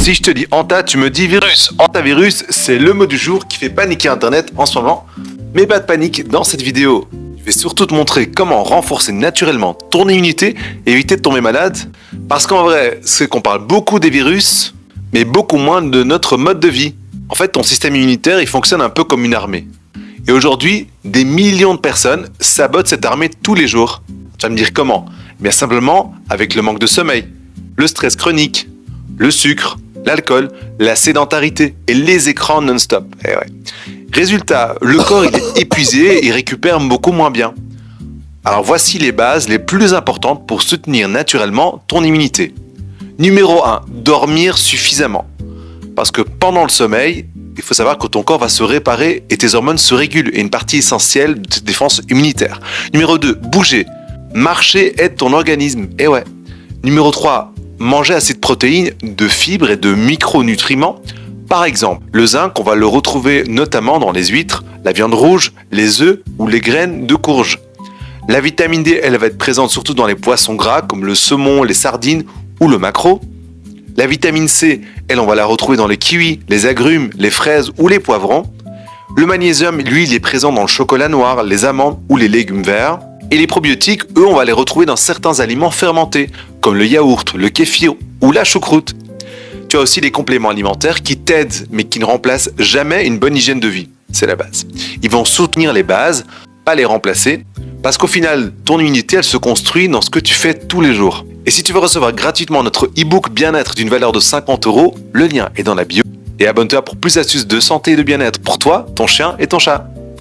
Si je te dis Anta, tu me dis virus. Antavirus, c'est le mot du jour qui fait paniquer Internet en ce moment. Mais pas de panique, dans cette vidéo, je vais surtout te montrer comment renforcer naturellement ton immunité et éviter de tomber malade. Parce qu'en vrai, c'est qu'on parle beaucoup des virus, mais beaucoup moins de notre mode de vie. En fait, ton système immunitaire, il fonctionne un peu comme une armée. Et aujourd'hui, des millions de personnes sabotent cette armée tous les jours. Tu vas me dire comment? Bien simplement avec le manque de sommeil, le stress chronique, le sucre, l'alcool, la sédentarité et les écrans non-stop. Eh ouais. Résultat, le corps il est épuisé et récupère beaucoup moins bien. Alors voici les bases les plus importantes pour soutenir naturellement ton immunité. Numéro 1, dormir suffisamment. Parce que pendant le sommeil, il faut savoir que ton corps va se réparer et tes hormones se régulent, et une partie essentielle de ta défense immunitaire. Numéro 2, bouger. Marcher aide ton organisme. Et ouais. Numéro 3, manger assez de protéines, de fibres et de micronutriments. Par exemple, le zinc, on va le retrouver notamment dans les huîtres, la viande rouge, les œufs ou les graines de courge. La vitamine D, elle va être présente surtout dans les poissons gras comme le saumon, les sardines ou le maquereau. La vitamine C, elle, on va la retrouver dans les kiwis, les agrumes, les fraises ou les poivrons. Le magnésium, lui, il est présent dans le chocolat noir, les amandes ou les légumes verts. Et les probiotiques, eux, on va les retrouver dans certains aliments fermentés, comme le yaourt, le kéfir ou la choucroute. Tu as aussi les compléments alimentaires qui t'aident, mais qui ne remplacent jamais une bonne hygiène de vie. C'est la base. Ils vont soutenir les bases, pas les remplacer, parce qu'au final, ton immunité, elle se construit dans ce que tu fais tous les jours. Et si tu veux recevoir gratuitement notre e-book bien-être d'une valeur de 50 €, le lien est dans la bio. Et abonne-toi pour plus d'astuces de santé et de bien-être pour toi, ton chien et ton chat.